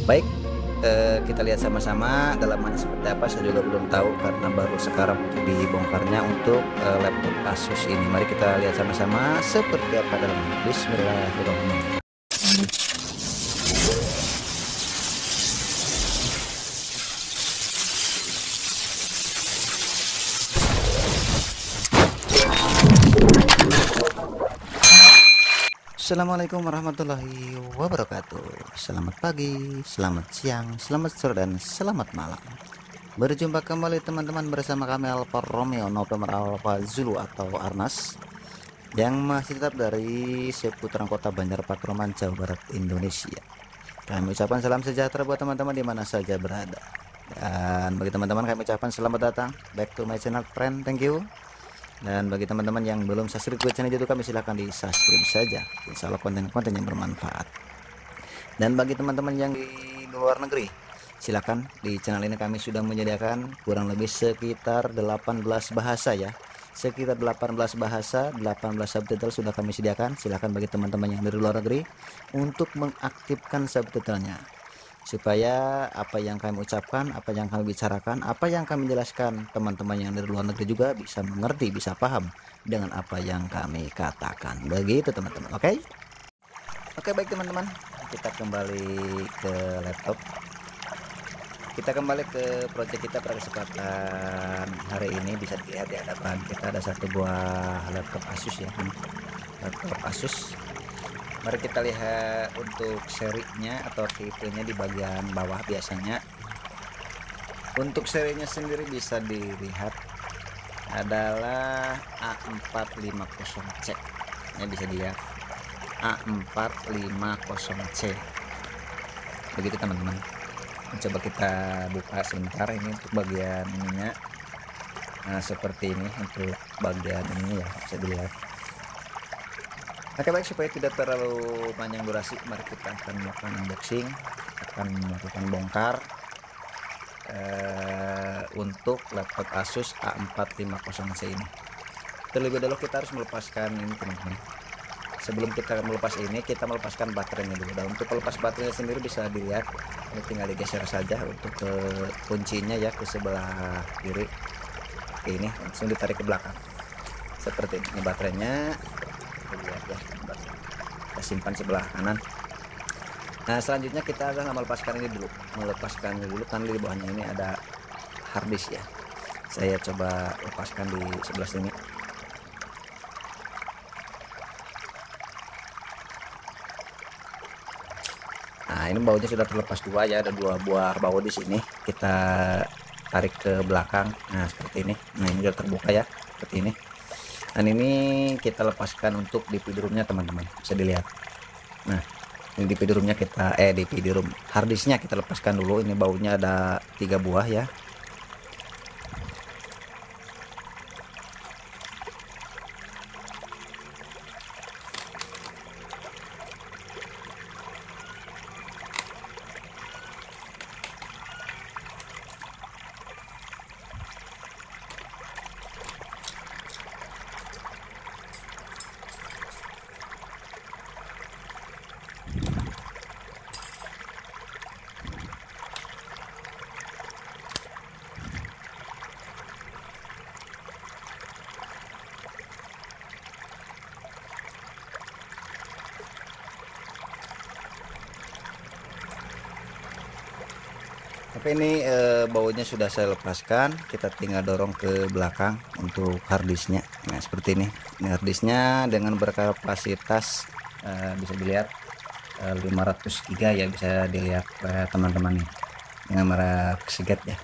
Baik, kita lihat sama-sama dalamannya seperti apa. Saya juga belum tahu karena baru sekarang dibongkarnya untuk laptop Asus ini. Mari kita lihat sama-sama seperti apa dalamannya. Bismillahirrahmanirrahim. Assalamualaikum warahmatullahi wabarakatuh. Selamat pagi, selamat siang, selamat sore, dan selamat malam. Berjumpa kembali teman-teman bersama kami Alfa Romeo November Alpha Zulu atau Arnas, yang masih tetap dari seputaran kota Banjar Pakraman, Jawa Barat, Indonesia. Kami ucapkan salam sejahtera buat teman-teman di mana saja berada. Dan bagi teman-teman kami ucapkan selamat datang back to my channel friend, thank you. Dan bagi teman-teman yang belum subscribe ke channel YouTube kami, silahkan di subscribe saja. Insya Allah konten-konten yang bermanfaat. Dan bagi teman-teman yang di luar negeri, silahkan di channel ini kami sudah menyediakan kurang lebih sekitar 18 bahasa ya. Sekitar 18 bahasa, 18 subtitle sudah kami sediakan. Silahkan bagi teman-teman yang dari luar negeri untuk mengaktifkan subtitlenya, supaya apa yang kami ucapkan, apa yang kami bicarakan, apa yang kami jelaskan, teman-teman yang dari luar negeri juga bisa mengerti, bisa paham dengan apa yang kami katakan. Begitu teman-teman. Oke, baik teman-teman, kita kembali ke laptop. Kita kembali ke project kita pada kesempatan hari ini. Bisa dilihat di hadapan kita ada satu buah laptop Asus ya, laptop Asus. Mari kita lihat untuk serinya atau tipenya di bagian bawah. Biasanya untuk serinya sendiri bisa dilihat adalah A450C ya, bisa dilihat A450C begitu teman-teman. Coba kita buka sebentar ini untuk bagian ininya. Nah seperti ini untuk bagian ini ya, bisa dilihat. Oke baik, supaya tidak terlalu panjang durasi, mari kita akan melakukan unboxing, akan melakukan bongkar untuk laptop Asus A450C ini. Terlebih dahulu kita harus melepaskan ini teman-teman. Sebelum kita melepas ini, kita melepaskan baterainya dulu. Dan untuk melepas baterainya sendiri bisa dilihat, ini tinggal digeser saja untuk ke kuncinya ya, ke sebelah kiri. Oke, ini langsung ditarik ke belakang seperti ini baterainya. Lihat ya, kita simpan sebelah kanan. Nah selanjutnya kita akan melepaskan ini dulu, kan di bawahnya ini ada harddisk ya. Saya coba lepaskan di sebelah sini. Nah ini bautnya sudah terlepas dua ya, ada dua buah baut di sini. Kita tarik ke belakang. Nah seperti ini. Nah ini sudah terbuka ya, seperti ini. Dan ini kita lepaskan untuk DPD room-nya teman-teman, bisa dilihat. Nah ini DPD room-nya kita DPD room harddisknya kita lepaskan dulu. Ini bautnya ada 3 buah ya. Oke, ini bautnya sudah saya lepaskan. Kita tinggal dorong ke belakang untuk harddisknya. Nah seperti ini. Ini harddisknya dengan berkapasitas bisa dilihat 500 GB ya, bisa dilihat teman-teman nih, dengan merek Seagate ya.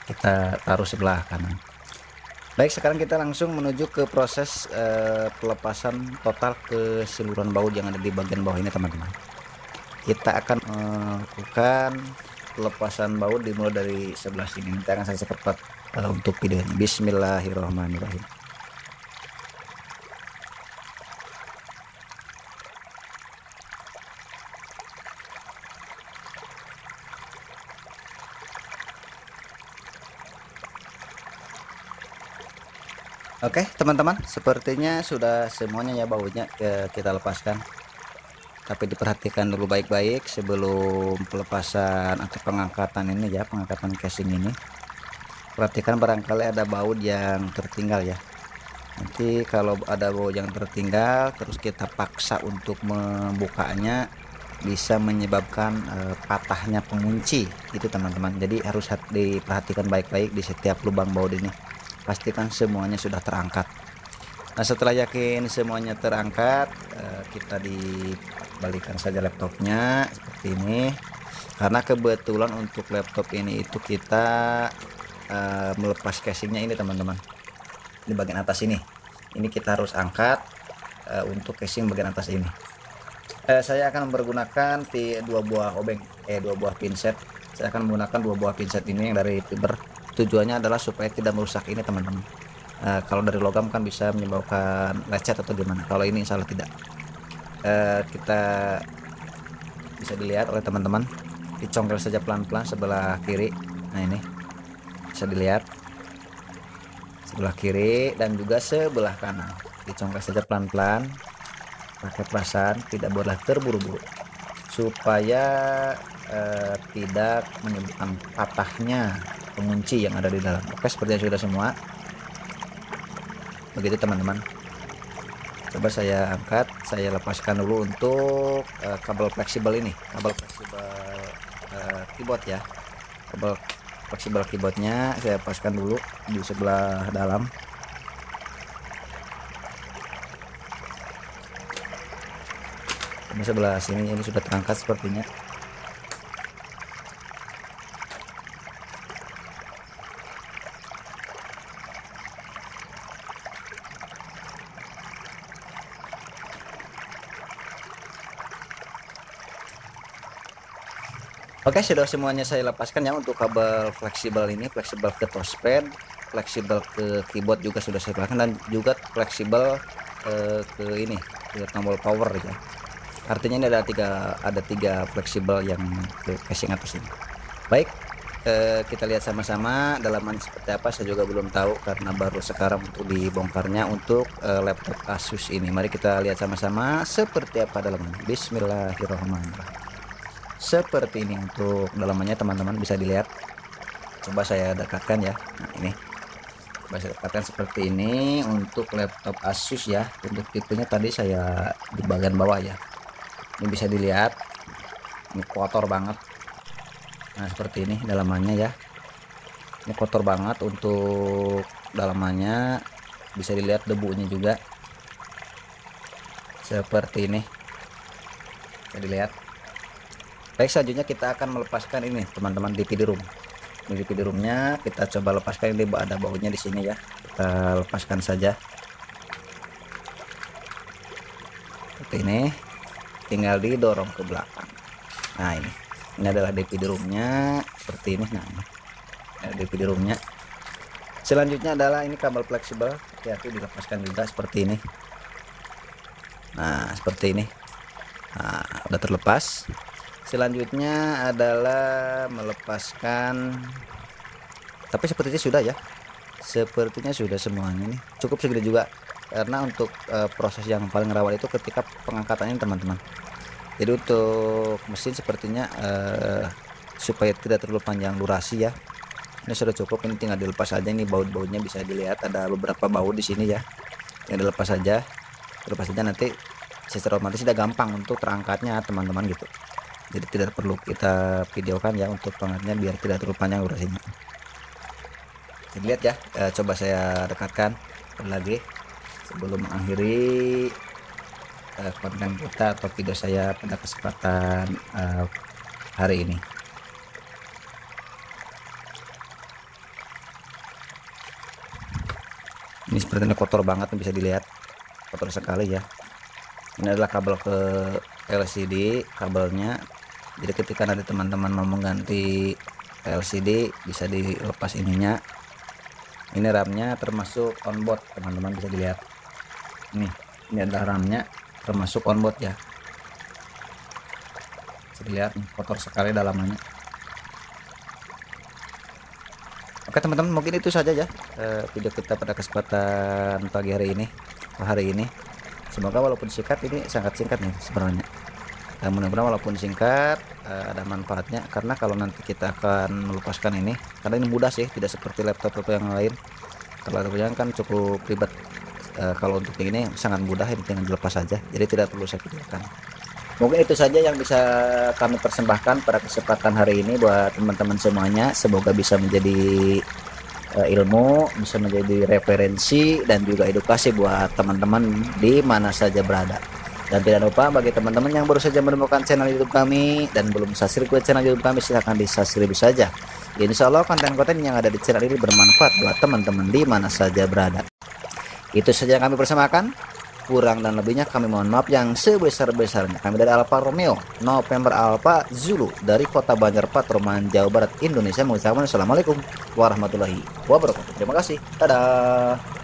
Kita taruh sebelah kanan. Baik, sekarang kita langsung menuju ke proses pelepasan total keseluruhan baut yang ada di bagian bawah ini teman-teman. Kita akan melakukan pelepasan baut dimulai dari sebelah sini. Nanti akan saya cepat untuk videonya. Bismillahirrahmanirrahim. Oke teman-teman, sepertinya sudah semuanya ya bautnya kita lepaskan. tapi diperhatikan dulu baik-baik sebelum pelepasan atau pengangkatan ini ya, pengangkatan casing ini. Perhatikan barangkali ada baut yang tertinggal ya. Nanti kalau ada baut yang tertinggal terus kita paksa untuk membukanya, bisa menyebabkan patahnya pengunci itu teman-teman. Jadi harus diperhatikan baik-baik di setiap lubang baut ini. Pastikan semuanya sudah terangkat. Nah, setelah yakin semuanya terangkat, kita dibalikan saja laptopnya seperti ini. Karena kebetulan untuk laptop ini itu kita melepas casingnya ini teman-teman, di bagian atas ini kita harus angkat untuk casing bagian atas ini. Saya akan menggunakan dua buah pinset. Saya akan menggunakan dua buah pinset ini yang dari fiber. Tujuannya adalah supaya tidak merusak ini teman-teman. Kalau dari logam kan bisa menyebabkan lecet atau gimana, kalau ini insya Allah tidak. Kita bisa dilihat oleh teman-teman, dicongkel saja pelan-pelan sebelah kiri. Nah, ini bisa dilihat sebelah kiri dan juga sebelah kanan, dicongkel saja pelan-pelan, pakai perasaan, tidak boleh terburu-buru supaya tidak menyebabkan patahnya pengunci yang ada di dalam. Oke, sepertinya sudah semua begitu teman-teman. Coba saya angkat, saya lepaskan dulu untuk kabel fleksibel ini, kabel fleksibel keyboard ya, kabel fleksibel keyboardnya saya lepaskan dulu di sebelah dalam. Ini sebelah sini ini sudah terangkat sepertinya. Oke, sudah semuanya saya lepaskan ya untuk kabel fleksibel ini, fleksibel ke touchpad, fleksibel ke keyboard juga sudah saya lepaskan, dan juga fleksibel ke ini, ke tombol power ya. Artinya ini ada tiga fleksibel yang ke casing atas ini. Baik, kita lihat sama-sama dalaman seperti apa. Saya juga belum tahu karena baru sekarang untuk dibongkarnya untuk laptop Asus ini. Mari kita lihat sama-sama seperti apa dalamannya. Bismillahirrahmanirrahim. Seperti ini untuk dalamannya teman-teman, bisa dilihat. Coba saya dekatkan ya. Nah, ini coba saya dekatkan seperti ini untuk laptop Asus ya. Untuk tipenya tadi saya di bagian bawah ya. Ini bisa dilihat, ini kotor banget. Nah, seperti ini dalamannya ya. Ini kotor banget untuk dalamannya, bisa dilihat debunya juga seperti ini, bisa dilihat. Baik, selanjutnya kita akan melepaskan ini teman-teman, DPD room. Ini DPD roomnya kita coba lepaskan. Ini ada bautnya di sini ya, kita lepaskan saja seperti ini, tinggal didorong ke belakang. Nah, ini adalah DPD roomnya seperti ini. Nah, ini DPD roomnya. Selanjutnya adalah ini kabel fleksibel, hati-hati dilepaskan juga seperti ini. Nah, seperti ini. Nah, udah terlepas. Selanjutnya adalah melepaskan, tapi sepertinya sudah ya, sepertinya sudah semuanya nih, cukup segini juga karena untuk proses yang paling rawan itu ketika pengangkatannya teman-teman. Jadi untuk mesin sepertinya supaya tidak terlalu panjang durasi ya, ini sudah cukup. Ini tinggal dilepas aja. Ini baut-bautnya bisa dilihat, ada beberapa baut di sini ya, yang dilepas saja. Nanti secara otomatis sudah gampang untuk terangkatnya teman-teman gitu. Jadi tidak perlu kita videokan ya untuk pengangkatnya biar tidak terlalu panjang durasinya. Jadi lihat ya, coba saya dekatkan lagi sebelum mengakhiri konten kita atau video saya pada kesempatan hari ini. Ini sepertinya kotor banget, bisa dilihat, kotor sekali ya. Ini adalah kabel ke LCD kabelnya. Jadi ketika nanti teman-teman mau mengganti LCD bisa dilepas ininya. Ini RAM-nya termasuk onboard teman-teman, bisa dilihat. Ini adalah RAM-nya termasuk onboard ya. Bisa dilihat kotor sekali dalamannya. Oke teman-teman, mungkin itu saja ya video kita pada kesempatan pagi hari ini. Semoga walaupun singkat, ini sangat singkat nih sebenarnya. dan mudah-mudahan walaupun singkat ada manfaatnya, karena kalau nanti kita akan melepaskan ini, karena ini mudah sih, tidak seperti laptop yang lain. Kalau laptop yang kan cukup ribet, kalau untuk ini sangat mudah, ini tinggal dilepas saja, jadi tidak perlu saya videokan. Mungkin itu saja yang bisa kami persembahkan pada kesempatan hari ini buat teman-teman semuanya. Semoga bisa menjadi ilmu, bisa menjadi referensi dan juga edukasi buat teman-teman di mana saja berada. Dan tidak lupa bagi teman-teman yang baru saja menemukan channel YouTube kami dan belum subscribe ke channel YouTube kami, silahkan di subscribe saja. Insya Allah konten-konten yang ada di channel ini bermanfaat buat teman-teman di mana saja berada. Itu saja yang kami persembahkan. Kurang dan lebihnya kami mohon maaf yang sebesar-besarnya. Kami dari Alfa Romeo November Alpha Zulu dari Kota Banjar Patroman, Jawa Barat, Indonesia mengucapkan assalamualaikum warahmatullahi wabarakatuh. Terima kasih. Dadah.